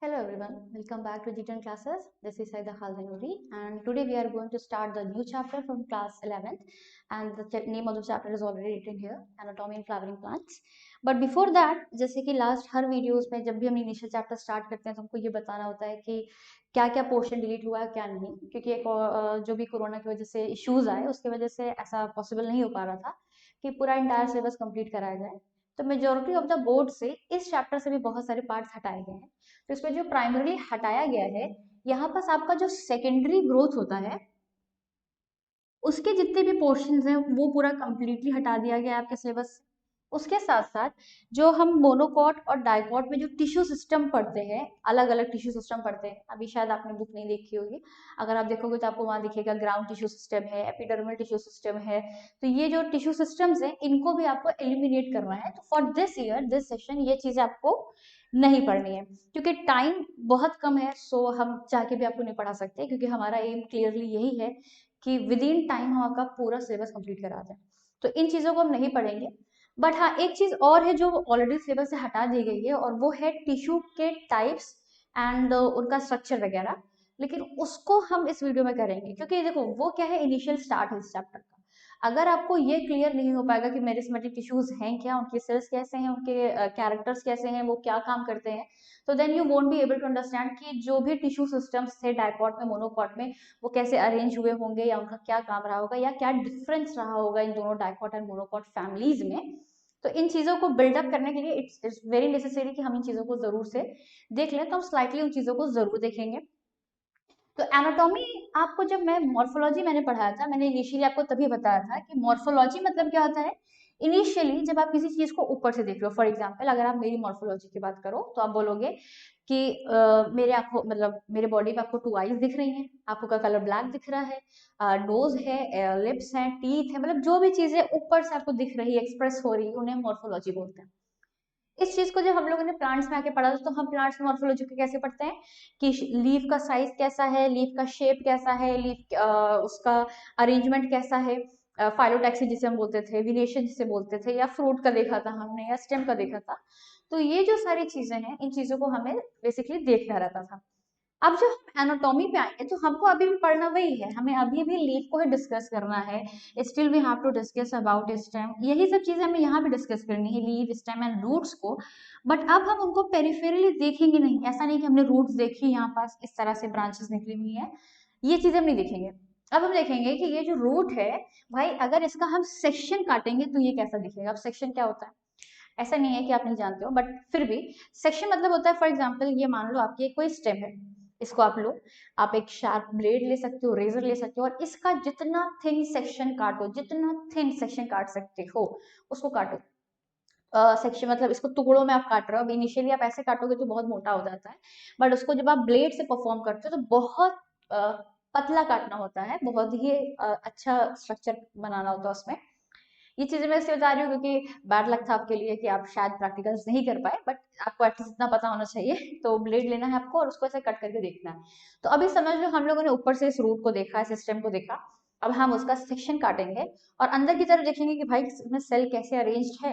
Hello everyone, welcome back to G10 classes. This is Saida Khaldanuri and today we are going to start the new chapter from class 11th and the name of the chapter is already written here, Anatomy and Flowering Plants. But before that, जैसे कि last हर videos में जब भी हम initial chapter start करते हैं तो हमको ये बताना होता है कि क्या क्या पोर्शन डिलीट हुआ है क्या नहीं, क्योंकि एक जो भी कोरोना की वजह से इश्यूज आए उसकी वजह से ऐसा पॉसिबल नहीं हो पा रहा था कि पूरा इंटायर सिलेबस कंप्लीट कराया जाए। तो मेजोरिटी ऑफ द बोर्ड से इस चैप्टर से भी बहुत सारे पार्ट्स हटाए गए हैं। तो इसमें जो प्राइमरली हटाया गया है, यहाँ पास आपका जो सेकेंडरी ग्रोथ होता है उसके जितने भी पोर्शंस हैं वो पूरा कंप्लीटली हटा दिया गया है आपके सिलेबस से। उसके साथ साथ जो हम मोनोकॉट और डाइकॉट में जो टिश्यू सिस्टम पढ़ते हैं, अलग अलग टिश्यू सिस्टम पढ़ते हैं, अभी शायद आपने बुक नहीं देखी होगी, अगर आप देखोगे तो आपको वहां दिखेगा ग्राउंड टिश्यू सिस्टम है, एपिडर्मल टिश्यू सिस्टम है। तो ये जो टिश्यू सिस्टम्स हैं इनको भी आपको एलिमिनेट करना है। तो for this year this session ये चीजें आपको नहीं पढ़नी है क्योंकि टाइम बहुत कम है। सो हम चाह के भी आपको नहीं पढ़ा सकते क्योंकि हमारा एम क्लियरली यही है कि विद इन टाइम हम आपका पूरा सिलेबस कंप्लीट करा दें। तो इन चीजों को हम नहीं पढ़ेंगे। बट हाँ, एक चीज और है जो ऑलरेडी सिलेबस से हटा दी गई है और वो है टिश्यू के टाइप्स एंड उनका स्ट्रक्चर वगैरह। लेकिन उसको हम इस वीडियो में करेंगे क्योंकि देखो वो क्या है, इनिशियल स्टार्ट है इस चैप्टर का। अगर आपको ये क्लियर नहीं हो पाएगा कि मेरिस्मेटिक टिश्यूज हैं क्या, उनके सेल्स कैसे हैं, उनके कैरेक्टर्स कैसे हैं, वो क्या काम करते हैं, तो then you won't be able to understand कि जो भी टिश्यू सिस्टम्स थे डाइकॉट में मोनोकॉट में वो कैसे अरेंज हुए होंगे या उनका क्या काम रहा होगा या क्या डिफरेंस रहा होगा इन दोनों डाइकॉट एंड मोनोकॉट फैमिलीज में। तो इन चीजों को बिल्डअप करने के लिए इट्स वेरी नेसेसरी कि हम इन चीजों को जरूर से देख लें। तो हम स्लाइटली उन चीजों को जरूर देखेंगे। तो एनाटॉमी आपको जब मैं मॉर्फोलॉजी मैंने पढ़ाया था, मैंने इनिशियली आपको तभी बताया था कि मॉर्फोलॉजी मतलब क्या होता है। इनिशियली जब आप किसी चीज को ऊपर से देख रहे हो, फॉर एग्जांपल अगर आप मेरी मॉर्फोलॉजी की बात करो तो आप बोलोगे कि मेरे आंखों मतलब मेरे बॉडी पे आपको टू आईज दिख रही हैं, आंखों का कलर ब्लैक दिख रहा है, नोज है, लिप्स हैं, टीथ है, मतलब जो भी चीजें ऊपर से आपको दिख रही है, एक्सप्रेस हो रही है, उन्हें मॉर्फोलॉजी बोलते हैं। इस चीज को जब हम लोगों ने प्लांट्स में आके पढ़ा था तो हम प्लांट्स में मॉर्फोलॉजी को कैसे पढ़ते हैं कि लीफ का साइज कैसा है, लीफ का शेप कैसा है, लीफ उसका अरेंजमेंट कैसा है, फाइलोटैक्सी जिसे हम बोलते थे, विनेशन जिसे बोलते थे, या फ्रूट का देखा था हमने या स्टेम का देखा था। तो ये जो सारी चीजें हैं इन चीजों को हमें बेसिकली देखना रहता था। अब जब हम एनाटॉमी पे आएंगे तो हमको अभी भी पढ़ना वही है, हमें अभी भी लीफ को ही डिस्कस करना है। Still we have to discuss about stem, यही सब चीजें हमें यहाँ भी डिस्कस करनी है, लीफ स्टेम एंड रूट्स को। बट अब हम उनको पेरिफेरली देखेंगे नहीं, ऐसा नहीं कि हमने रूट्स देखी यहाँ पास इस तरह से ब्रांचेस निकली हुई है, ये चीजें हम नहीं देखेंगे। अब हम देखेंगे कि ये जो रूट है भाई, अगर इसका हम सेक्शन काटेंगे तो ये कैसा दिखेगा। अब सेक्शन क्या होता है, ऐसा नहीं है कि आप नहीं जानते हो, बट फिर भी सेक्शन मतलब होता है, फॉर एग्जाम्पल ये मान लो आपकी कोई स्टेम है, इसको आप लो, आप एक शार्प ब्लेड ले सकते हो, रेजर ले सकते हो और इसका जितना थिन सेक्शन काटो, जितना थिन सेक्शन काट सकते हो उसको काटो। सेक्शन मतलब इसको टुकड़ों में आप काट रहे हो। अब इनिशियली आप ऐसे काटोगे तो बहुत मोटा हो जाता है, बट उसको जब आप ब्लेड से परफॉर्म करते हो तो बहुत पतला काटना होता है, बहुत ही अच्छा स्ट्रक्चर बनाना होता है उसमें। ये चीजें मैं इसलिए बता रही हूँ क्योंकि बैड लक था आपके लिए कि आप शायद प्रैक्टिकल्स नहीं कर पाए, बट आपको एटलीस्ट इतना पता होना चाहिए। तो ब्लेड लेना है आपको और उसको ऐसे कट करके देखना है। तो अभी समझ लो हम लोगों ने ऊपर से इस रूट को देखा, सिस्टम को देखा। अब हम उसका सेक्शन काटेंगे और अंदर की तरफ देखेंगे कि भाई इसमें सेल कैसे अरेंज्ड है।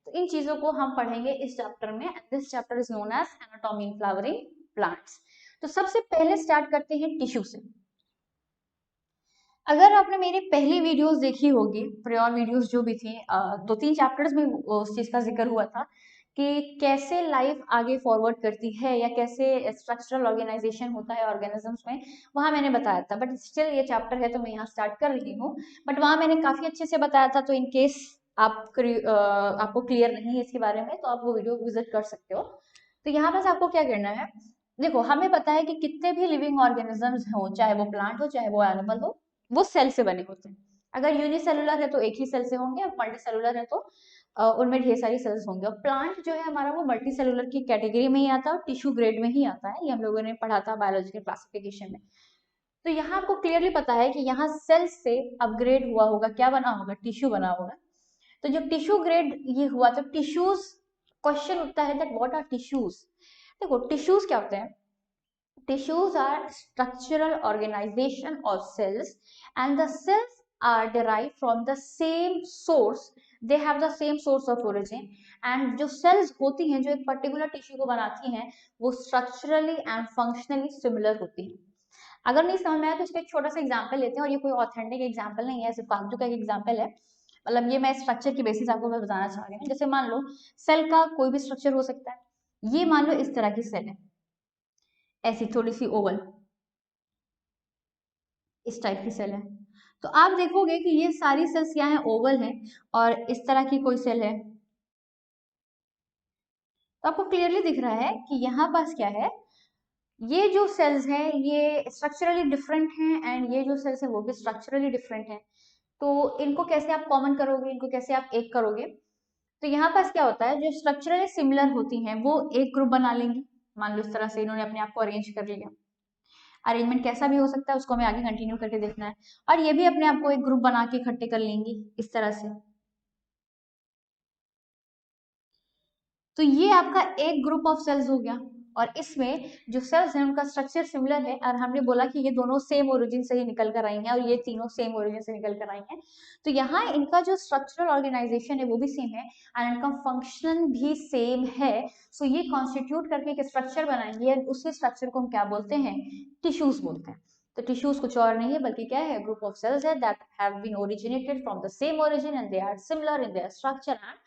तो इन चीजों को हम पढ़ेंगे इस चैप्टर में, and this chapter is known as anatomy in flowering plants. तो सबसे पहले स्टार्ट करते हैं टिश्यू से। अगर आपने मेरी पहली वीडियोस देखी होगी, प्रियोर वीडियोस जो भी थी, दो तीन चैप्टर्स में उस चीज का जिक्र हुआ था कि कैसे लाइफ आगे फॉरवर्ड करती है या कैसे स्ट्रक्चरल ऑर्गेनाइजेशन होता है ऑर्गेनिजम्स में, वहां मैंने बताया था। बट स्टिल ये चैप्टर है तो मैं यहाँ स्टार्ट कर रही हूँ। बट वहां मैंने काफी अच्छे से बताया था, तो इन केस आपको क्लियर नहीं है इसके बारे में तो आप वो वीडियो विजिट कर सकते हो। तो यहाँ बस आपको क्या करना है, देखो हमें पता है कि कितने भी लिविंग ऑर्गेनिजम्स हो, चाहे वो प्लांट हो चाहे वो एनिमल हो, वो सेल से बने होते हैं। अगर यूनिसेलुलर है तो एक ही सेल से होंगे, और मल्टी सेलुलर है तो उनमें ढेर सारी सेल्स होंगे। और प्लांट जो है हमारा वो मल्टी सेलुलर की कैटेगरी में ही आता है और टिश्यू ग्रेड में ही आता है, ये हम लोगों ने पढ़ा था बायोलॉजिकल क्लासिफिकेशन में। तो यहाँ आपको क्लियरली पता है कि यहाँ सेल से अपग्रेड हुआ होगा, क्या बना होगा, टिश्यू बना होगा। तो जब टिश्यू ग्रेड ये हुआ तो टिश्यूज, क्वेश्चन उठता है दैट व्हाट आर टिश्यूज। देखो टिश्यूज क्या होते हैं, tissues are structural organization of cells and the cells are derived from the same source they have the same source of origin, and जो सेल्स होती हैं जो एक पर्टिकुलर टिश्यू को बनाती हैं वो स्ट्रक्चरली एंड फंक्शनली सिमिलर होती हैं। अगर नहीं समझ में आया तो इसका एक छोटा सा एग्जांपल लेते हैं, और ये कोई ऑथेंटिक एग्जांपल नहीं है, सिर्फ फालतू का एक एग्जांपल है। मतलब ये मैं स्ट्रक्चर की बेसिस आपको मैं बताना चाह रही हूँ। जैसे मान लो सेल का कोई भी स्ट्रक्चर हो सकता है। ये मान लो इस तरह की सेल है, ऐसी थोड़ी सी ओवल, इस टाइप की सेल है। तो आप देखोगे कि ये सारी सेल्स क्या है, ओवल है, और इस तरह की कोई सेल है। तो आपको क्लियरली दिख रहा है कि यहाँ पास क्या है, ये जो सेल्स हैं ये स्ट्रक्चरली डिफरेंट हैं, एंड ये जो सेल्स हैं वो भी स्ट्रक्चरली डिफरेंट हैं। तो इनको कैसे आप कॉमन करोगे, इनको कैसे आप एक करोगे? तो यहाँ पास क्या होता है, जो स्ट्रक्चरली सिमिलर होती हैं वो एक ग्रुप बना लेंगी। मान लो इस तरह से इन्होंने अपने आप को अरेंज कर लिया। अरेंजमेंट कैसा भी हो सकता है उसको हमें आगे कंटिन्यू करके देखना है। और ये भी अपने आप को एक ग्रुप बना के इकट्ठे कर लेंगी इस तरह से। तो ये आपका एक ग्रुप ऑफ सेल्स हो गया, और इसमें जो सेल्स हैं उनका स्ट्रक्चर सिमिलर है, और हमने बोला कि ये दोनों सेम ओरिजिन से ही निकल कर आई हैं, और ये तीनों सेम ओरिजिन से निकल कर आई हैं। तो यहाँ इनका जो स्ट्रक्चरल ऑर्गेनाइजेशन है वो भी सेम है, और इनका फंक्शन भी सेम है। सो ये कॉन्स्टिट्यूट करके एक स्ट्रक्चर बनाएंगे, और उसी स्ट्रक्चर को हम क्या बोलते हैं, टिश्यूज बोलते हैं। तो टिश्यूज कुछ और नहीं है बल्कि क्या है, ग्रुप ऑफ सेल्स है that have been originated from the same origin, and they are similar in their structure and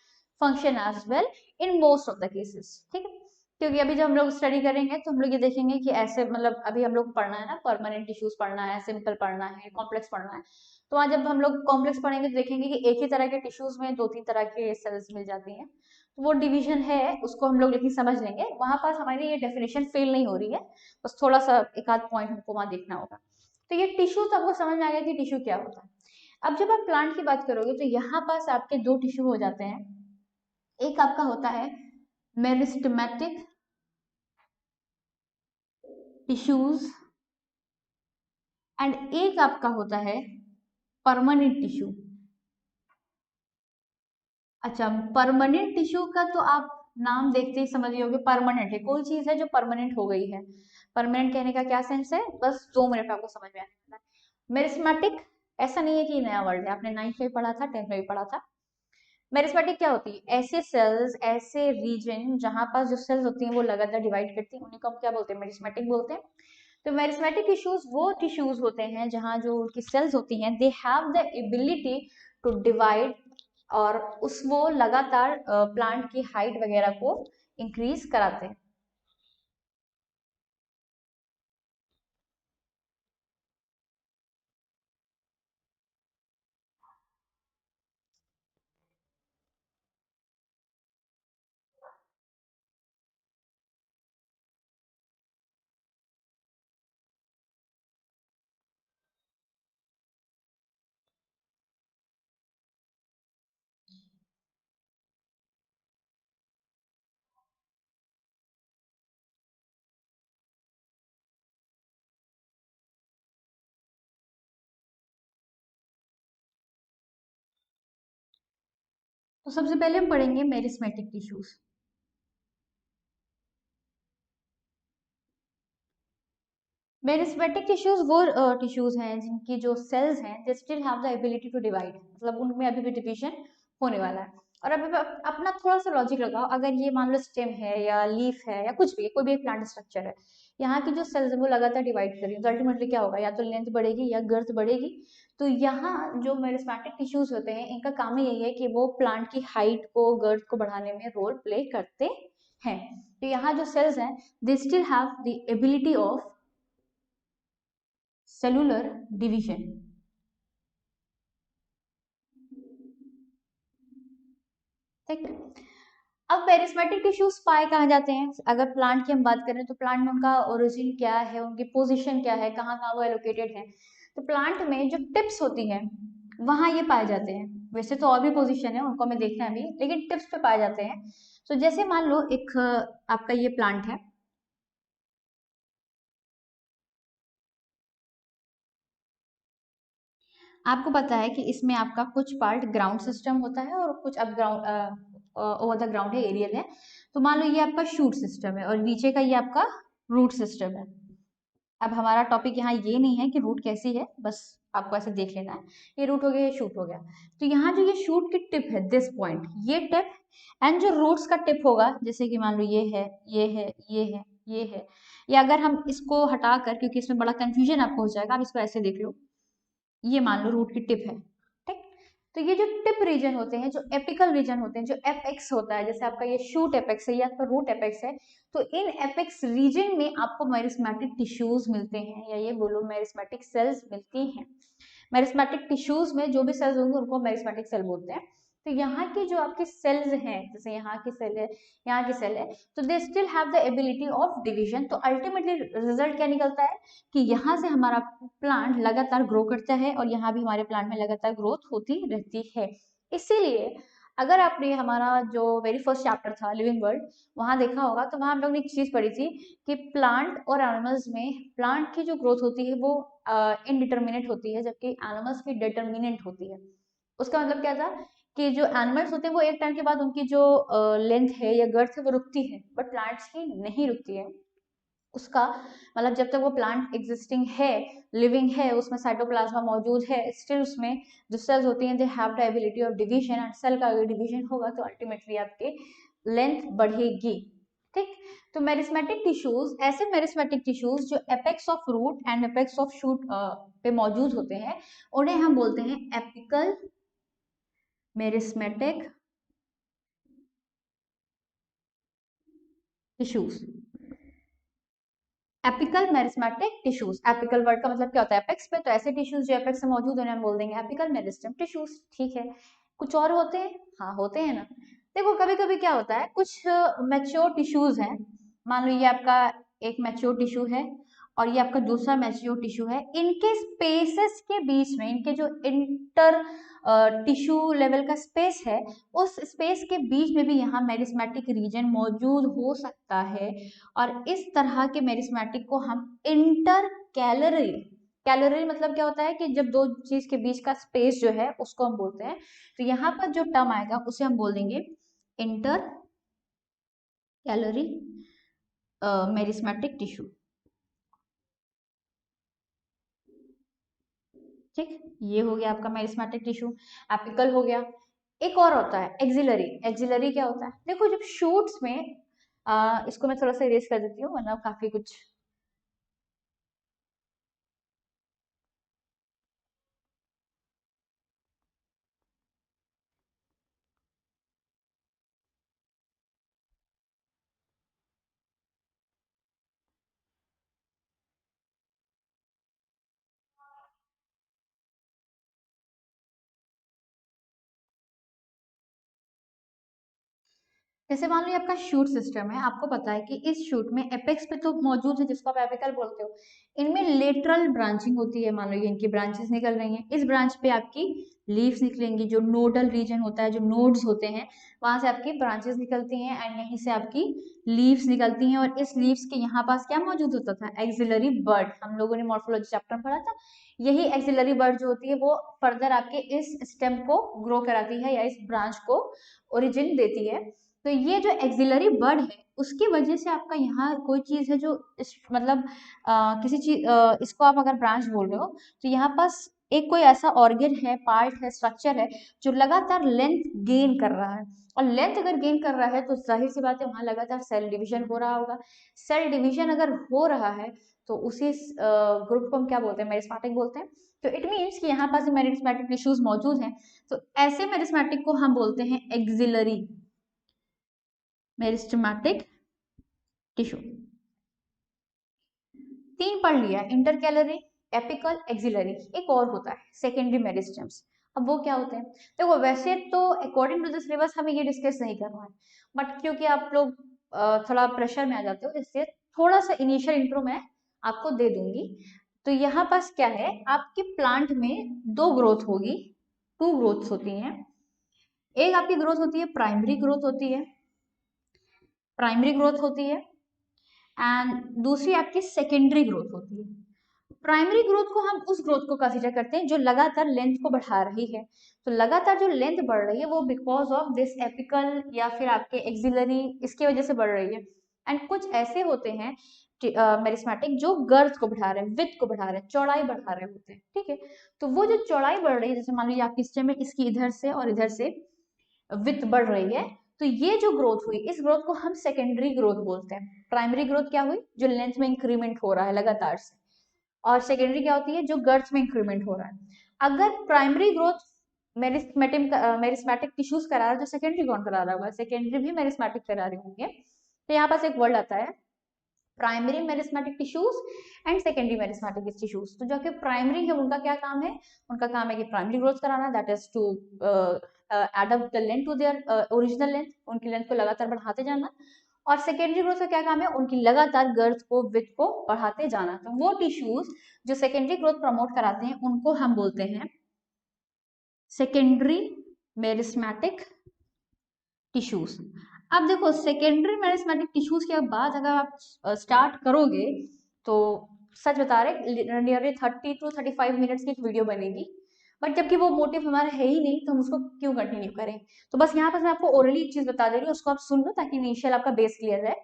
function as well in most of the cases. ठीक है, क्योंकि अभी जब हम लोग स्टडी करेंगे तो हम लोग ये देखेंगे कि ऐसे, मतलब अभी हम लोग पढ़ना है ना, परमानेंट टिश्यूज पढ़ना है, सिंपल पढ़ना है, कॉम्प्लेक्स पढ़ना है। तो वहां जब हम लोग कॉम्प्लेक्स पढ़ेंगे तो देखेंगे कि एक ही तरह के टिश्यूज में दो तीन तरह के सेल्स मिल जाती हैं। तो वो डिवीजन है, उसको हम लोग लेकिन समझ लेंगे, वहां पास हमारी ये डेफिनेशन फेल नहीं हो रही है, बस थोड़ा सा एक आध पॉइंट हमको वहां देखना होगा। तो ये टिश्यू तो आपको समझ में आ गया कि टिश्यू क्या होता है। अब जब आप प्लांट की बात करोगे तो यहाँ पास आपके दो टिश्यू हो जाते हैं। एक आपका होता है मेरिस्टेमेटिक टिश्यूज, एंड एक आपका होता है परमानेंट टिश्यू। अच्छा, परमानेंट टिश्यू का तो आप नाम देखते ही समझ गए, परमानेंट है, कोई चीज है जो परमानेंट हो गई है। परमानेंट कहने का क्या सेंस है, बस 2 मिनट में आपको समझ में आने वाला है। मेरिस्मेटिक ऐसा नहीं है कि नया वर्ड है, आपने 9th में भी पढ़ा था, 10th में भी पढ़ा था। मेरिस्मेटिक क्या होती है, ऐसे सेल्स, ऐसे रीजन जहां पास जो सेल्स होती हैं वो लगातार डिवाइड करती हैं, उन्हीं को हम क्या बोलते हैं, मेरिस्मेटिक बोलते हैं। तो मेरिस्मेटिक टिश्यूज वो टिश्यूज होते हैं जहां जो उनकी सेल्स होती हैं they have the ability to divide, और उस वो लगातार प्लांट की हाइट वगैरह को इंक्रीज कराते हैं। तो सबसे पहले हम पढ़ेंगे मेरिस्मेटिक टिश्यूज। मेरिस्मेटिक टिश्यूज वो टिश्यूज हैं जिनकी जो सेल्स हैं they still have the ability to divide, मतलब उनमें अभी भी डिवीजन होने वाला है। और अभी अपना थोड़ा सा लॉजिक लगाओ, अगर ये मान लो स्टेम है या लीफ है या कुछ भी, कोई भी एक प्लांट स्ट्रक्चर है, यहाँ की जो सेल्स है वो लगातार डिवाइड करेंगे, तो अल्टीमेटली क्या होगा, या तो लेंथ बढ़ेगी या गर्थ बढ़ेगी। तो यहाँ जो मेरिस्मेटिक टिश्यूज होते हैं इनका काम ही यही है कि वो प्लांट की हाइट को, गर्थ को बढ़ाने में रोल प्ले करते हैं। तो यहाँ जो सेल्स हैं they still have the ability of cellular division. ठीक है, अब पेरिस्मेटिक टिश्यूज पाए कहाँ जाते हैं, अगर प्लांट की हम बात करें तो प्लांट में उनका ओरिजिन क्या है, उनकी पोजीशन क्या है, कहाँ कहाँ वो एलोकेटेड है। तो प्लांट में जो टिप्स होती है वहां ये पाए जाते हैं। वैसे तो और भी पोजीशन है, उनको हमें देखना है अभी, लेकिन टिप्स पे पाए जाते हैं। तो जैसे मान लो एक आपका ये प्लांट है, आपको पता है कि इसमें आपका कुछ पार्ट ग्राउंड सिस्टम होता है और कुछ अब ग्राउंड ओवर द ग्राउंड है, एरियल है। तो मान लो ये आपका शूट सिस्टम है और नीचे का ये आपका रूट सिस्टम है। अब हमारा टॉपिक यहाँ ये नहीं है कि रूट कैसी है, बस आपको ऐसे देख लेना है, ये रूट हो गया, ये शूट हो गया। तो यहाँ जो ये शूट की टिप है, दिस पॉइंट, ये टिप, एंड जो रूट्स का टिप होगा, जैसे कि मान लो ये है, ये है, ये है, ये है, या अगर हम इसको हटाकर, क्योंकि इसमें बड़ा कंफ्यूजन आपको हो जाएगा, आप इसको ऐसे देख लो, ये मान लो रूट की टिप है, ठीक। तो ये जो टिप रीजन होते हैं, जो एपिकल रीजन होते हैं, जो एपेक्स होता है, जैसे आपका ये शूट एपेक्स है, ये आपका रूट एपेक्स है, तो इन एपेक्स रीजन में आपको मेरिस्मेटिक टिश्यूज मिलते हैं, या ये बोलो मेरिस्मेटिक सेल्स मिलती हैं। मेरिस्मेटिक टिश्यूज में जो भी सेल्स होंगे उनको मेरिस्मेटिक सेल बोलते हैं। तो यहाँ की जो आपकी सेल्स हैं, जैसे यहाँ की सेल है, यहाँ की सेल है, तो दे still have the ability of division. तो अल्टीमेटली रिजल्ट क्या निकलता है कि यहाँ से हमारा प्लांट लगातार ग्रो करता है, और यहाँ भी हमारे प्लांट में लगातार ग्रोथ होती रहती है। इसीलिए अगर आपने हमारा जो वेरी फर्स्ट चैप्टर था लिविंग वर्ल्ड, वहां देखा होगा, तो वहां हम लोग ने एक चीज पढ़ी थी कि प्लांट और एनिमल्स में प्लांट की जो ग्रोथ होती है वो इनडिटर्मिनेट होती है, जबकि एनिमल्स की डिटर्मिनेंट होती है। उसका मतलब क्या था कि जो एनिमल्स होते हैं वो एक टाइम के बाद उनकी जो लेंथ है या गर्थ है वो रुकती है, बट प्लांट्स की नहीं रुकती है। उसका मतलब जब तक वो प्लांट एग्जिस्टिंग है, लिविंग है, उसमें साइटोप्लाज्मा मौजूद है, स्टिल उसमें जो सेल्स होती हैं they have the ability of division, and cell का अगर डिवीजन होगा तो अल्टीमेटली आपके लेंथ बढ़ेगी, ठीक। तो मेरिस्मेटिक टिश्यूज, ऐसे मेरिस्मेटिक टिश्यूज जो apex of root and apex of shoot पे मौजूद होते हैं, उन्हें हम बोलते हैं apical meristematic tissues. Apical meristematic tissues, apical word का मतलब क्या होता है, एपेक्स पे, तो ऐसे टिश्यूज जो एपेक्स में मौजूद है हम बोल देंगे एपिकल मेरिस्टेम टिश्यूज, ठीक है। कुछ और होते हैं, हाँ होते हैं ना। देखो कभी कभी क्या होता है, कुछ मैच्योर टिश्यूज हैं, मान लो ये आपका एक मैच्योर टिश्यू है और ये आपका दूसरा मैच्योर टिश्यू है, इनके स्पेसेस के बीच में, इनके जो इंटर टिश्यू लेवल का स्पेस है, उस स्पेस के बीच में भी यहाँ मेरिस्मेटिक रीजन मौजूद हो सकता है, और इस तरह के मेरिस्मेटिक को हम इंटर कैलरी, कैलोरी मतलब क्या होता है कि जब दो चीज के बीच का स्पेस जो है उसको हम बोलते हैं। तो यहाँ पर जो टर्म आएगा उसे हम बोल देंगे इंटर कैलोरी मेरिस्मेटिक टिश्यू, ठीक। ये हो गया आपका मेरिस्मेटिक टिश्यू, एपिकल हो गया। एक और होता है एक्सिलरी। एक्सिलरी क्या होता है, देखो जब शूट्स में इसको मैं थोड़ा सा इरेज कर देती हूँ वरना काफी कुछ, जैसे मान लो ये आपका शूट सिस्टम है, आपको पता है कि इस शूट में एपेक्स पे तो मौजूद है जिसको आप एपिकल बोलते हो, इनमें लेटरल ब्रांचिंग होती है, मान लो ये इनकी ब्रांचेस निकल रही हैं, इस ब्रांच पे आपकी लीव्स निकलेंगी, जो नोडल रीजन होता है, जो नोड्स होते हैं वहां से आपकी ब्रांचेस निकलती हैं, एंड यहीं से आपकी लीव्स निकलती हैं, और इस लीव्स के यहाँ पास क्या मौजूद होता था, एक्सिलरी बर्ड। हम लोगों ने मॉर्फोलॉजी चैप्टर में पढ़ा था, यही एक्सिलरी बर्ड जो होती है वो फर्दर आपके इस स्टेम को ग्रो कराती है या इस ब्रांच को ओरिजिन देती है। तो ये जो एक्सिलरी बर्ड है उसकी वजह से आपका यहाँ कोई चीज है जो मतलब किसी चीज इसको आप अगर ब्रांच बोल रहे हो, तो यहाँ पास एक कोई ऐसा ऑर्गन है, पार्ट है, स्ट्रक्चर है जो लगातार लेंथ गेन कर रहा है, और लेंथ अगर गेन कर रहा है तो जाहिर सी बात है वहां लगातार सेल डिवीजन हो रहा होगा। सेल डिवीजन अगर हो रहा है तो उसी ग्रुप को हम क्या बोलते हैं, मेरिस्मेटिक बोलते हैं। तो इट मीन्स कि यहाँ पास मेरिस्मेटिक टिश्यूज मौजूद हैं, तो ऐसे मेरिस्मेटिक को हम बोलते हैं एक्सिलरी मेरिस्टेमेटिक टिश्यू। तीन पढ़ लिया, इंटर कैलरी, एपिकल, एक्सिलरी। एक और होता है सेकेंडरी मेरिस्टेम्स। अब वो क्या होते हैं, देखो वैसे तो अकॉर्डिंग टू द सिलेबस हमें ये डिस्कस नहीं करना है, बट क्योंकि आप लोग थोड़ा प्रेशर में आ जाते हो, इसलिए थोड़ा सा इनिशियल इंट्रो मैं आपको दे दूंगी। तो यहाँ पास क्या है, आपके प्लांट में दो ग्रोथ होगी, टू ग्रोथ्स होती हैं। एक आपकी ग्रोथ होती है प्राइमरी ग्रोथ होती है, प्राइमरी ग्रोथ होती है, एंड दूसरी आपकी सेकेंडरी ग्रोथ होती है। प्राइमरी ग्रोथ को हम उस ग्रोथ को कंसीडर करते हैं जो लगातार लेंथ को बढ़ा रही है। तो लगातार जो लेंथ बढ़ रही है वो बिकॉज ऑफ दिस एपिकल या फिर आपके एक्सिलरी, इसकी वजह से बढ़ रही है। एंड कुछ ऐसे होते हैं मेरिस्मेटिक जो गर्थ को बढ़ा रहे हैं, विड्थ को बढ़ा रहे हैं, चौड़ाई बढ़ा रहे होते हैं, ठीक है। तो वो जो चौड़ाई बढ़ रही है, जैसे मान लीजिए आपकी स्टेम में इसकी इधर से और इधर से विड्थ बढ़ रही है, तो ये जो ग्रोथ हुई, इस ग्रोथ को हम सेकेंडरी ग्रोथ बोलते हैं। प्राइमरी ग्रोथ क्या हुई, जो लेंथ में इंक्रीमेंट हो रहा है लगातार से, और सेकेंडरी क्या होती है, जो गर्थ में इंक्रीमेंट हो रहा है। अगर प्राइमरी ग्रोथ मेरिस्मेटिक टिश्यूज करा रहा है, तो सेकेंडरी कौन करा रहा होगा, सेकेंडरी भी मेरिस्मेटिक करा रहे होंगे। तो यहाँ पास एक वर्ड आता है primary meristematic tissues and secondary meristematic tissues. तो जो कि प्राइमरी है उनका क्या काम है, उनका काम है कि प्राइमरी ग्रोथ कराना, that is to add up the length to their original length, उनकी लेंथ को लगातार बढ़ाते जाना। और सेकेंडरी ग्रोथ का क्या काम है, उनकी लगातार गर्थ को, विड्थ को बढ़ाते जाना। तो वो टिश्यूज जो सेकेंडरी ग्रोथ प्रमोट कराते हैं उनको हम बोलते हैं सेकेंडरी मेरिस्मेटिक टिश्यूज। अब देखो सेकेंडरी मेरिस्मेटिक टिश्यूज के बाद अगर आप स्टार्ट करोगे तो सच बता रहे नियरली 30 to 35 मिनट्स की एक वीडियो बनेगी, बट जबकि वो मोटिव हमारा है ही नहीं तो हम उसको क्यों कंटिन्यू करें। तो बस यहाँ पर मैं आपको ओरली एक चीज बता दे रही हूँ, उसको आप सुन लो ताकि इनिशियल आपका बेस क्लियर रहे।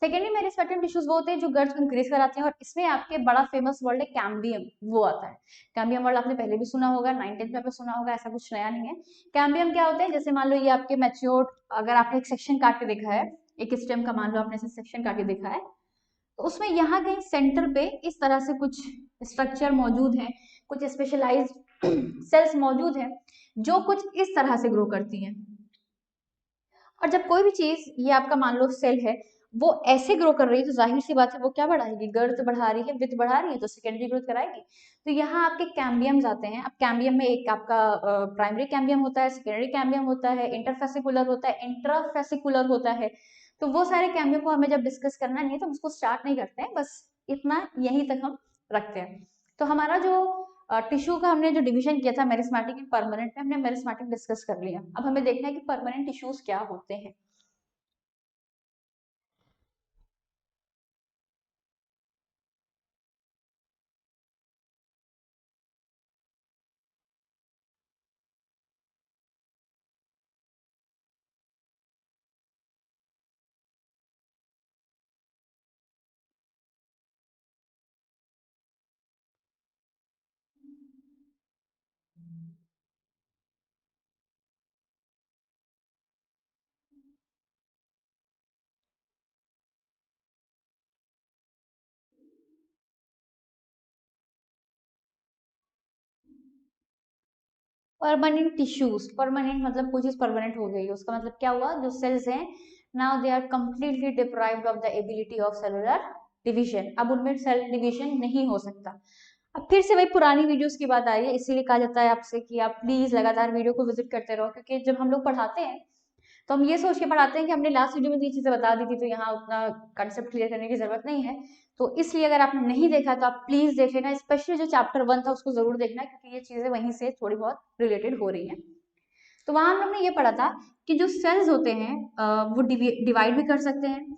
सेकेंडरी मेरिस्टेम टिश्यूज वो होते हैं जो गर्थ को इंक्रीज कराते हैं, और इसमें आपके बड़ा फेमस वर्ड है कैम्बियम, वो आता है। कैम्बियम वर्ड आपने पहले भी सुना होगा, 9th में सुना होगा, ऐसा कुछ नया नहीं है। कैम्बियम क्या होता है, जैसे मान लो ये आपके मैच्योर्ड, अगर आपने एक सेक्शन काट के देखा है, एक स्टेम का मान लो आपने ऐसे सेक्शन काट के देखा है, तो उसमें यहाँ कहीं सेंटर पे इस तरह से कुछ स्ट्रक्चर मौजूद है, कुछ स्पेशलाइज्ड सेल्स मौजूद है जो कुछ इस तरह से ग्रो करती हैं। और जब कोई भी चीज, ये आपका मान लो सेल है, वो ऐसे ग्रो कर रही है, तो जाहिर सी बात है वो क्या बढ़ाएगी, गर्थ बढ़ा रही है, विड्थ बढ़ा रही है, तो सेकेंडरी ग्रोथ कराएगी। तो यहाँ आपके कैम्बियम्स आते हैं। अब कैम्बियम में एक आपका प्राइमरी कैम्बियम होता है, सेकेंडरी कैम्बियम होता है, इंटरफेसिकुलर होता है, इंट्राफेसिकुलर होता है। तो वो सारे कैम्बियम को हमें जब डिस्कस करना नहीं है तो हम उसको स्टार्ट नहीं करते हैं, बस इतना यहीं तक हम रखते हैं। तो हमारा जो टिश्यू का हमने जो डिवीजन किया था मेरिस्मेटिक एंड परमानेंट में, हमने मेरिस्मेटिक डिस्कस कर लिया। अब हमें देखना है कि परमानेंट टिश्यूज क्या होते हैं। परमानेंट टिश्यूज, परमानेंट मतलब कोई चीज परमानेंट हो गई, उसका मतलब क्या हुआ, जो सेल्स हैं now they are completely deprived of the ability of cellular division. अब उनमें सेल डिवीजन नहीं हो सकता। अब फिर से वही पुरानी वीडियोस की बात आई है, इसीलिए कहा जाता है आपसे कि आप प्लीज लगातार वीडियो को विजिट करते रहो, क्योंकि जब हम लोग पढ़ाते हैं तो हम ये सोच के पढ़ाते हैं कि हमने लास्ट वीडियो में ये चीजें बता दी थी, तो यहाँ उतना कंसेप्ट क्लियर करने की जरूरत नहीं है। तो इसलिए अगर आपने नहीं देखा तो आप प्लीज देख लेना, स्पेशली जो चैप्टर 1 था उसको जरूर देखना, क्योंकि ये चीजें वहीं से थोड़ी बहुत रिलेटेड हो रही हैं। तो वहां हम लोग ने ये पढ़ा था कि जो सेल्स होते हैं वो डिवाइड भी कर सकते हैं,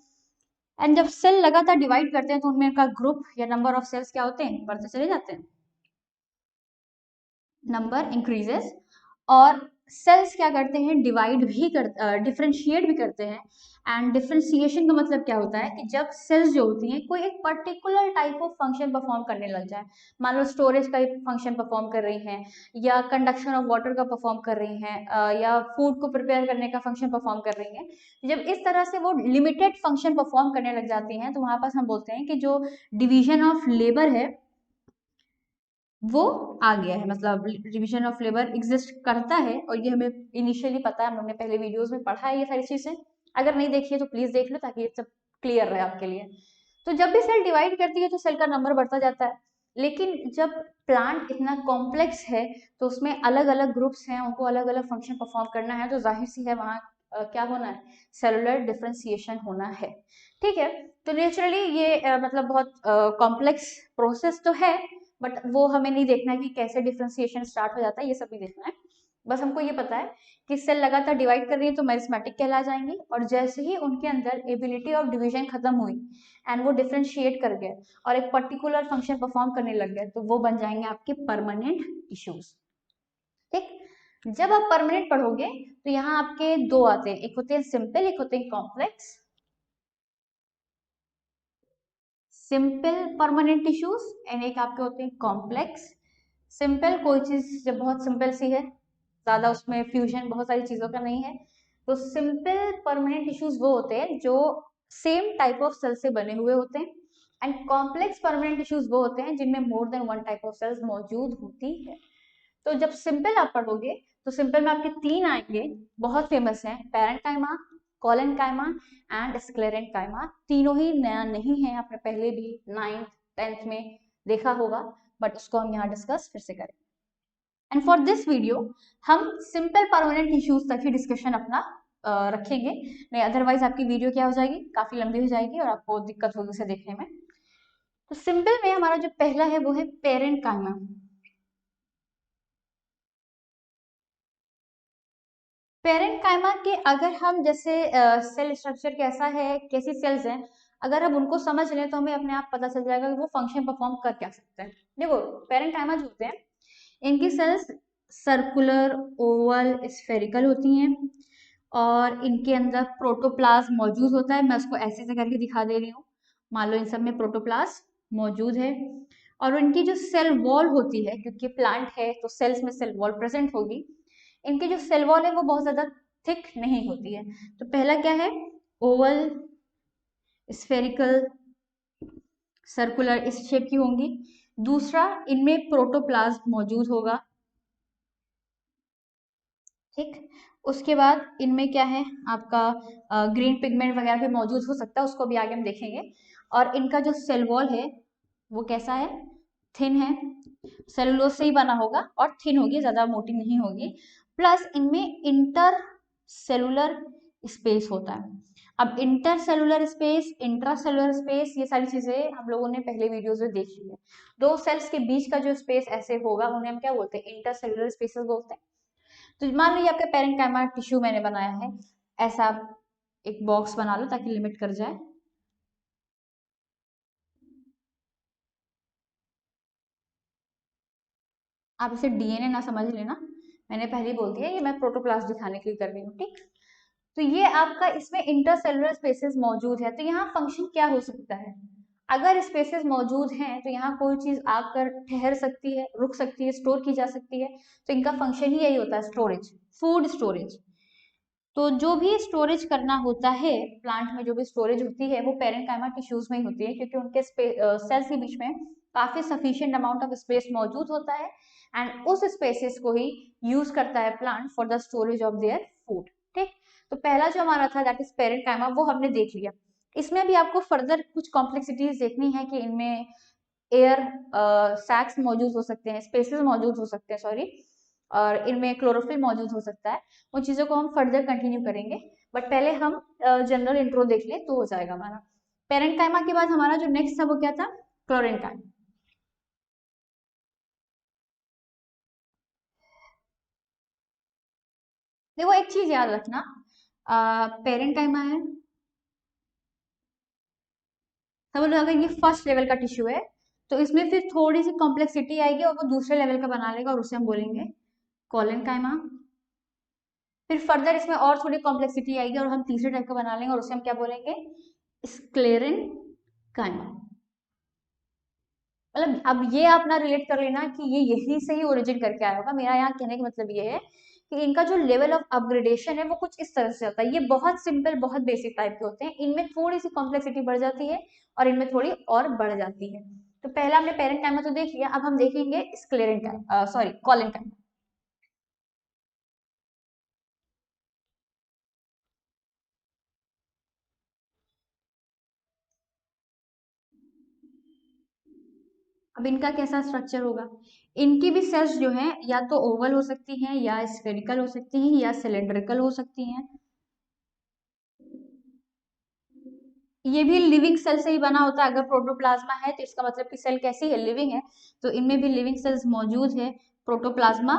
एंड जब सेल लगातार डिवाइड करते हैं तो उनमें का ग्रुप या नंबर ऑफ सेल्स क्या होते हैं, बढ़ते चले जाते हैं, नंबर इंक्रीजेस। और सेल्स क्या करते हैं, डिवाइड भी कर डिफ्रेंशिएट भी करते हैं। एंड डिफ्रेंशिएशन का मतलब क्या होता है कि जब सेल्स जो होती हैं कोई एक particular type of function perform करने लग जाए, मान लो स्टोरेज का एक फंक्शन परफॉर्म कर रही हैं, या कंडक्शन ऑफ वाटर का परफॉर्म कर रही हैं, या फूड को प्रिपेयर करने का फंक्शन परफॉर्म कर रही हैं, जब इस तरह से वो लिमिटेड फंक्शन परफॉर्म करने लग जाती हैं, तो वहां पास हम बोलते हैं कि जो डिवीजन ऑफ लेबर है वो आ गया है, मतलब डिवीजन ऑफ लेबर एग्जिस्ट करता है। और ये हमें इनिशियली पता है, हम लोग ने पहले वीडियोस में पढ़ा है ये सारी चीजें। अगर नहीं देखी है तो प्लीज देख लो ताकि ये सब क्लियर रहे आपके लिए। तो जब भी सेल डिवाइड करती है तो सेल का नंबर बढ़ता जाता है, लेकिन जब प्लांट इतना कॉम्प्लेक्स है तो उसमें अलग अलग ग्रुप्स हैं, उनको अलग अलग फंक्शन परफॉर्म करना है, तो जाहिर सी है वहाँ क्या होना है, सेलुलर डिफरेंशिएशन होना है। ठीक है। तो नेचुरली ये मतलब बहुत कॉम्प्लेक्स प्रोसेस तो है, बट वो हमें नहीं देखना है कि कैसे डिफ्रेंसिएशन स्टार्ट हो जाता है, ये सब नहीं देखना है। बस हमको ये पता है कि सेल लगातार डिवाइड कर रही है तो मेरिस्मेटिक कहला जाएंगे, और जैसे ही उनके अंदर एबिलिटी ऑफ डिवीजन खत्म हुई एंड वो डिफ्रेंशिएट कर गए और एक पर्टिकुलर फंक्शन परफॉर्म करने लग गए, तो वो बन जाएंगे आपके परमानेंट टिश्यूज। ठीक। जब आप परमानेंट पढ़ोगे तो यहाँ आपके दो आते हैं, एक होते हैं सिंपल, एक होते हैं complex. Simple permanent tissues and एक आपके होते हैं कॉम्प्लेक्स। सिंपल कोई चीज जब बहुत सिंपल सी है, ज्यादा उसमें फ्यूजन बहुत सारी चीजों का नहीं है, तो सिंपल परमानेंट टिश्यूज वो होते हैं जो सेम टाइप ऑफ सेल से बने हुए होते हैं। एंड कॉम्प्लेक्स परमानेंट टिश्यूज वो होते हैं जिनमें more than one type of cells मौजूद होती है। तो जब सिंपल आप पढ़ोगे तो सिंपल में आपके तीन आएंगे, बहुत फेमस हैं, पैरेंकाइमा, कोलेनकाइमा एंड स्क्लेरेंकाइमा। तीनों ही नया नहीं है, आपने पहले भी 9th 10th में देखा होगा, बट उसको हम यहाँ डिस्कस फिर से करें। एंड फॉर दिस वीडियो हम सिंपल परमानेंट टिश्यूज तक ही डिस्कशन अपना रखेंगे, नहीं अदरवाइज आपकी वीडियो क्या हो जाएगी, काफी लंबी हो जाएगी और आपको दिक्कत होगी उसे देखने में। तो सिंपल में हमारा जो पहला है वो है पैरेंकाइमा। पैरेंकाइमा के अगर हम जैसे सेल स्ट्रक्चर कैसा है, कैसी सेल्स हैं, अगर हम उनको समझ लें तो हमें अपने आप पता चल जाएगा कि वो फंक्शन परफॉर्म कर क्या सकते हैं। देखो पैरेंकाइमा जो होते हैं इनकी सेल्स सर्कुलर, ओवल, स्फेरिकल होती हैं और इनके अंदर प्रोटोप्लाज्म मौजूद होता है। मैं उसको ऐसे ऐसे करके दिखा दे रही हूँ। मान लो इन सब में प्रोटोप्लाज्म मौजूद है और इनकी जो सेल वॉल होती है, क्योंकि प्लांट है तो सेल्स में सेल वॉल प्रेजेंट होगी, इनकी जो सेल वॉल है वो बहुत ज्यादा थिक नहीं होती है। तो पहला क्या है, ओवल, स्फेरिकल, सर्कुलर इस शेप की होंगी। दूसरा, इनमें प्रोटोप्लाज्म मौजूद होगा, ठीक। उसके बाद इनमें क्या है आपका ग्रीन पिगमेंट वगैरह भी मौजूद हो सकता है, उसको भी आगे हम देखेंगे। और इनका जो सेल वॉल है वो कैसा है, थिन है, सेलुलोज से ही बना होगा और थिन होगी, ज्यादा मोटी नहीं होगी। प्लस इनमें इंटर सेलुलर स्पेस होता है। अब inter cellular space, intra cellular space, ये सारी चीजें हम लोगों ने पहले वीडियोस में देख ली है। दो सेल्स के बीच का जो स्पेस ऐसे होगा उन्हें हम क्या बोलते हैं, इंटर सेलुलर स्पेसेस बोलते हैं। तो मान लीजिए आपका पैरेंकाइमा टिश्यू मैंने बनाया है, ऐसा एक बॉक्स बना लो ताकि लिमिट कर जाए। आप इसे डीएनए ना समझ लेना, मैंने पहले ही बोल दिया ये मैं प्रोटोप्लास्ट दिखाने के लिए कर रही हूँ, ठीक। तो ये आपका इसमें इंटरसेलुलर स्पेसेस मौजूद है, तो यहाँ फंक्शन क्या हो सकता है, अगर स्पेसेस मौजूद हैं तो यहाँ कोई चीज आकर ठहर सकती है, रुक सकती है, स्टोर की जा सकती है। तो इनका फंक्शन ही यही होता है, स्टोरेज, फूड स्टोरेज। तो जो भी स्टोरेज करना होता है प्लांट में, जो भी स्टोरेज होती है वो पैरेंकाइमा टिश्यूज में ही होती है, क्योंकि उनके सेल्स के बीच में काफी सफिशिएंट अमाउंट ऑफ स्पेस मौजूद होता है एंड उस स्पेसेस को ही यूज करता है plant for the storage of their food, ठीक। तो पहला जो हमारा था दैट इज पैरेंकाइमा, वो हमने देख लिया। इसमें भी आपको फर्दर कुछ कॉम्प्लेक्सिटीज देखनी है कि इनमें एयर सैक्स मौजूद हो सकते हैं, स्पेसेस मौजूद हो सकते हैं, सॉरी, और इनमें क्लोरोफिल मौजूद हो सकता है। उन चीजों को हम फर्दर कंटिन्यू करेंगे, बट पहले हम जनरल इंट्रो देख ले तो हो जाएगा हमारा। पेरेंकाइमा के बाद हमारा जो नेक्स्ट था वो क्या था, क्लोरेंकाइमा। देखो एक चीज याद रखना, पेरेंकाइमा है, समझ लो अगर ये फर्स्ट लेवल का टिश्यू है तो इसमें फिर थोड़ी सी कॉम्प्लेक्सिटी आएगी और वो दूसरे लेवल का बना लेगा और उसे हम बोलेंगे कोलेनकाइमा। फिर फर्दर इसमें और थोड़ी कॉम्प्लेक्सिटी आएगी और हम तीसरे टाइप का बना लेंगे और उसे हम क्या बोलेंगे, स्क्लेरेन काइमा। मतलब अब ये आप ना रिलेट कर लेना कि ये यही से ही ओरिजिन करके आया होगा। मेरा यहाँ कहने का मतलब ये है कि इनका जो लेवल ऑफ अपग्रेडेशन है वो कुछ इस तरह से होता है। ये बहुत सिंपल, बहुत बेसिक टाइप के होते हैं, इनमें थोड़ी सी कॉम्प्लेक्सिटी बढ़ जाती है और इनमें थोड़ी और बढ़ जाती है। तो पहला हमने पेरेंकाइमा तो देख लिया, अब हम देखेंगे स्क्लेरेन, सॉरी, कोलेनकाइमा। अब इनका कैसा स्ट्रक्चर होगा, इनकी भी सेल्स जो हैं या तो ओवल हो सकती हैं या स्फेरिकल हो सकती हैं या सिलेंड्रिकल हो सकती हैं। ये भी लिविंग सेल से ही बना होता है, अगर प्रोटोप्लाज्मा है तो इसका मतलब कि सेल कैसी है, लिविंग है। तो इनमें भी लिविंग सेल्स मौजूद है, प्रोटोप्लाज्मा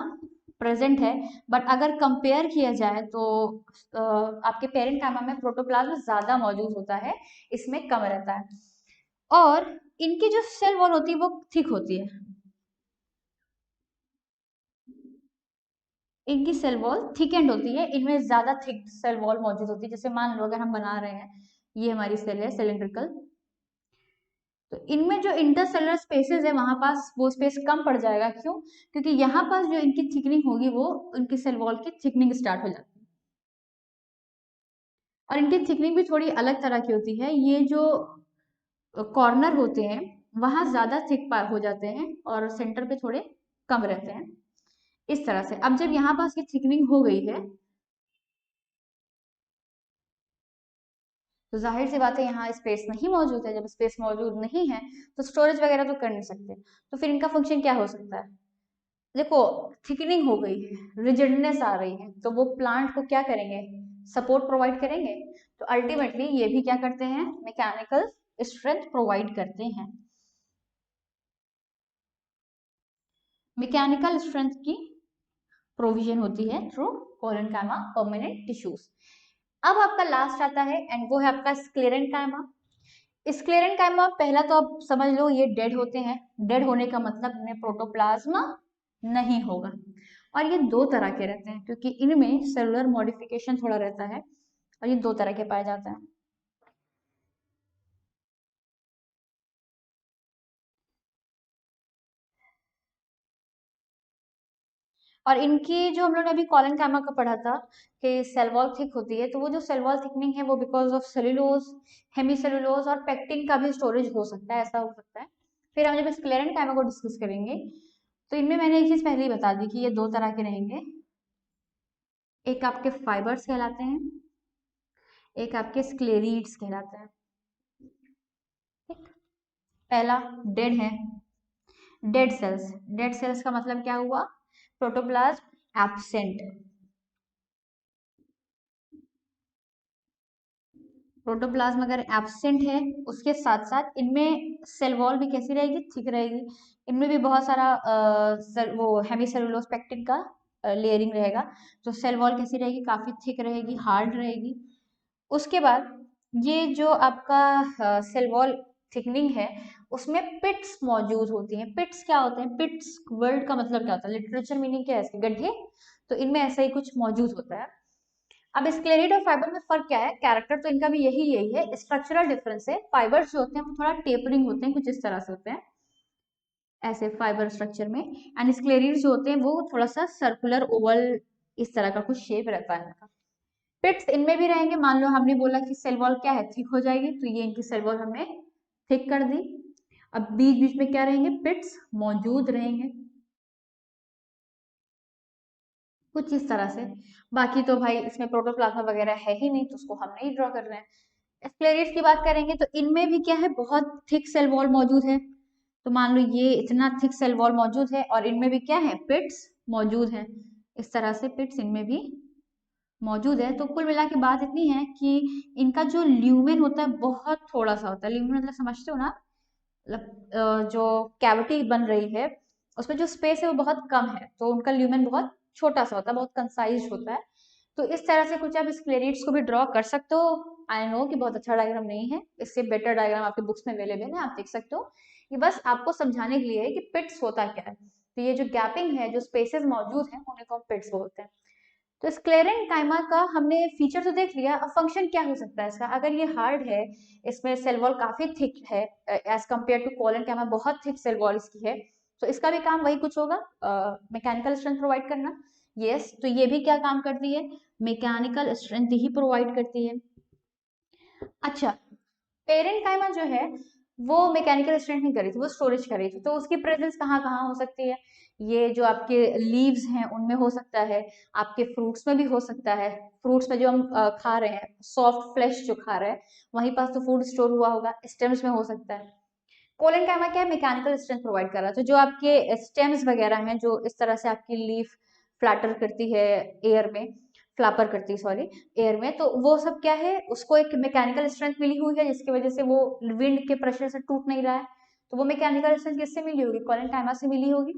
प्रेजेंट है। बट अगर कंपेयर किया जाए तो आपके पेरेंकाइमा में प्रोटोप्लाज्म ज्यादा मौजूद होता है, इसमें कम रहता है। और इनकी जो सेल वॉल होती है वो थिक होती है, इनकी सेल वॉल थिक एंड होती है, इनमें ज्यादा थिक सेल वॉल मौजूद होती है। जैसे मान लो अगर हम बना रहे हैं, ये हमारी सेल है सिलेंड्रिकल, तो इनमें जो इंटरसेलुलर स्पेसेस है वहां पास वो स्पेस कम पड़ जाएगा। क्यों? क्योंकि यहाँ पास जो इनकी थिकनिंग होगी वो उनकी सेल वॉल की थिकनिंग स्टार्ट हो जाती है, और इनकी थिकनिंग भी थोड़ी अलग तरह की होती है। ये जो कॉर्नर होते हैं वहां ज्यादा थिक हो जाते हैं और सेंटर पे थोड़े कम रहते हैं, इस तरह से। अब जब यहाँ पास की थिकनिंग हो गई है तो जाहिर सी बात है यहाँ स्पेस नहीं मौजूद है। जब स्पेस मौजूद नहीं है तो स्टोरेज वगैरह तो कर नहीं सकते, तो फिर इनका फंक्शन क्या हो सकता है? देखो, थिकनिंग हो गई है, रिजिडनेस आ रही है, तो वो प्लांट को क्या करेंगे? सपोर्ट प्रोवाइड करेंगे। तो अल्टीमेटली ये भी क्या करते हैं? मैकेनिकल स्ट्रेंथ प्रोवाइड करते हैं। मैकेनिकल स्ट्रेंथ की प्रोविजन होती है थ्रू कोलेनकाइमा परमानेंट टिश्यूज। अब आपका लास्ट आता है एंड वो है आपका स्क्लेरेंकाइमा। स्क्लेरेंकाइमा पहला तो आप समझ लो ये डेड होते हैं। डेड होने का मतलब इनमें प्रोटोप्लाज्मा नहीं होगा, और ये दो तरह के रहते हैं क्योंकि इनमें सेलुलर मॉडिफिकेशन थोड़ा रहता है, और ये दो तरह के पाए जाते हैं। और इनकी जो हम लोग ने अभी कॉलन कामा का पढ़ा था कि सेल वॉल थिक होती है, तो वो जो सेल वॉल थिकनिंग है वो बिकॉज ऑफ सेल्यूलोज, हेमीसेल्यूलोज और पेक्टिन का भी स्टोरेज हो सकता है, ऐसा हो सकता है। फिर हम जब स्क्लेरेंट कामा को डिस्कस करेंगे तो इनमें मैंने एक चीज पहले ही बता दी कि ये दो तरह के रहेंगे। एक आपके फाइबर्स कहलाते हैं, एक आपके स्क्लेरीड्स कहलाते हैं। ठीक? पहला डेड है, डेड सेल्स। डेड सेल्स का मतलब क्या हुआ? Protoplasm absent. प्रोटोप्लाज्म अगर एब्सेंट है उसके साथ साथ इनमें सेल वॉल भी कैसी रहेगी? थिक रहेगी। इनमें भी बहुत सारा वो हेमीसेल्यूलोज पेक्टिन का लेयरिंग रहेगा, तो सेल वॉल कैसी रहेगी? काफी थिक रहेगी, हार्ड रहेगी। उसके बाद ये जो आपका सेल वॉल थिकनिंग है उसमें पिट्स मौजूद होती हैं। पिट्स क्या होते हैं? पिट्स वर्ड का मतलब क्या होता है? लिटरेचर मीनिंग क्या है इसके? गड्ढे। तो इनमें ऐसा ही कुछ मौजूद होता है। अब स्क्लेरेट और फाइबर में फर्क क्या है? कैरेक्टर तो इनका भी यही यही है, स्ट्रक्चरल डिफरेंस है। फाइबर्स जो होते हैं वो थोड़ा टेपरिंग होते हैं, कुछ इस तरह से होते हैं, ऐसे फाइबर स्ट्रक्चर में। एंड स्क्लेरिड्स जो होते हैं वो थोड़ा सा सर्कुलर ओवल इस तरह का कुछ शेप रहता है इनका। पिट्स इनमें भी रहेंगे। मान लो हमने बोला कि सेल वॉल क्या है? थिक हो जाएगी, तो ये इनकी सेल वॉल हमने थिक कर दी। अब बीच बीच में क्या रहेंगे? पिट्स मौजूद रहेंगे, कुछ इस तरह से। बाकी तो भाई इसमें प्रोटोप्लाज्मा वगैरह है ही नहीं, तो उसको हम नहीं ड्रॉ कर रहे हैं। स्क्लेरेट्स की बात करेंगे तो इनमें भी क्या है? बहुत थिक सेल वॉल मौजूद है। तो मान लो ये इतना थिक सेल वॉल मौजूद है और इनमें भी क्या है? पिट्स मौजूद है। इस तरह से पिट्स इनमें भी मौजूद है। तो कुल मिला के बात इतनी है कि इनका जो ल्यूमेन होता है बहुत थोड़ा सा होता है। ल्यूमेन मतलब समझते हो ना? मतलब जो कैविटी बन रही है उसमें जो स्पेस है वो बहुत कम है, तो उनका ल्यूमेन बहुत छोटा सा होता है, बहुत कंसाइज होता है। तो इस तरह से कुछ आप स्क्लेरेट्स को भी ड्रॉ कर सकते हो। आई नो कि बहुत अच्छा डायग्राम नहीं है, इससे बेटर डायग्राम आपके बुक्स में अवेलेबल है, आप देख सकते हो। ये बस आपको समझाने के लिए है कि पिट्स होता क्या है। तो ये जो गैपिंग है, जो स्पेसेस मौजूद हैं, उन्हें को हम पिट्स बोलते हैं। तो स्क्लेरेंट काइमा का हमने फीचर तो देख लिया, अब फंक्शन क्या हो सकता है इसका? अगर ये हार्ड है, इसमें सेल वॉल काफी थिक है एज कम्पेयर टू कोलन काइमा, बहुत थिक सेल वॉल इसकी है, तो इसका भी काम वही कुछ होगा, मैकेनिकल स्ट्रेंथ प्रोवाइड करना। यस, तो ये भी क्या काम करती है? मैकेनिकल स्ट्रेंथ ही प्रोवाइड करती है। अच्छा, पेरेंट काइमा जो है वो मैकेनिकल स्ट्रेंथ नहीं कर रही थी, वो स्टोरेज कर रही थी। तो उसकी प्रेजेंस कहाँ कहाँ हो सकती है? ये जो आपके लीव्स हैं उनमें हो सकता है, आपके फ्रूट्स में भी हो सकता है। फ्रूट्स में जो हम खा रहे हैं, सॉफ्ट फ्लेश जो खा रहे हैं, वहीं पास तो फूड स्टोर हुआ होगा। स्टेम्स में हो सकता है। कोलन कैमा क्या है? मैकेनिकल स्ट्रेंथ प्रोवाइड कर रहा है। तो जो आपके स्टेम्स वगैरह हैं, जो इस तरह से आपकी लीफ फ्लैटर करती है एयर में, फ्लापर करती है सॉरी, एयर में, तो वो सब क्या है? उसको एक मैकेनिकल स्ट्रेंथ मिली हुई है जिसकी वजह से वो विंड के प्रेशर से टूट नहीं रहा है। तो वो मैकेनिकल स्ट्रेंथ किससे मिली होगी? कोलन कैमा से मिली होगी।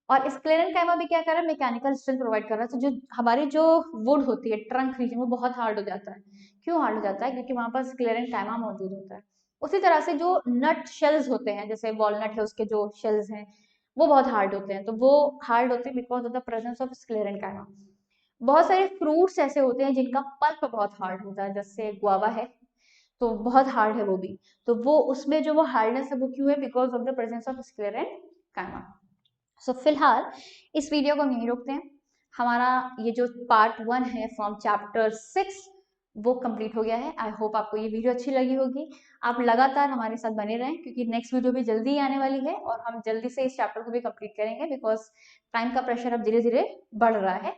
और स्क्लेरन कैमा भी क्या कर रहा है? मैकेनिकल स्ट्रेंथ प्रोवाइड कर रहा है। तो जो हमारी जो वुड होती है, ट्रंक रीजन, वो बहुत हार्ड हो जाता है। क्यों हार्ड हो जाता है? क्योंकि वहां पर स्क्लेरन कैमा मौजूद होता है। उसी तरह से जो नट शेल्स होते हैं, जैसे वॉलनट है उसके जो शेल्स हैं वो बहुत हार्ड होते हैं। तो वो हार्ड होते हैं because of the presence of sclerenchyma. बहुत सारे फ्रूट्स ऐसे होते हैं जिनका पल्प बहुत हार्ड होता है, जैसे गुआवा है। तो बहुत हार्ड है वो भी। तो वो उसमें जो वो हार्डनेस है वो क्यों है, because of the presence of sclera and कायमा। सो फिलहाल इस वीडियो को हम यहीं रोकते हैं। हमारा ये जो पार्ट 1 है फ्रॉम चैप्टर 6 वो कंप्लीट हो गया है। आई होप आपको ये वीडियो अच्छी लगी होगी। आप लगातार हमारे साथ बने रहें क्योंकि नेक्स्ट वीडियो भी जल्दी आने वाली है और हम जल्दी से इस चैप्टर को भी कंप्लीट करेंगे, बिकॉज टाइम का प्रेशर अब धीरे धीरे बढ़ रहा है।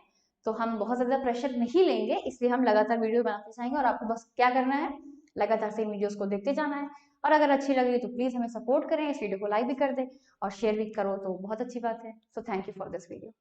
तो हम बहुत ज़्यादा प्रेशर नहीं लेंगे, इसलिए हम लगातार वीडियो बनाते जाएंगे और आपको बस क्या करना है, लगातार से वीडियोस को देखते जाना है। और अगर अच्छी लगी तो प्लीज़ हमें सपोर्ट करें, इस वीडियो को लाइक भी कर दें और शेयर भी करो तो बहुत अच्छी बात है। So thank you for this video.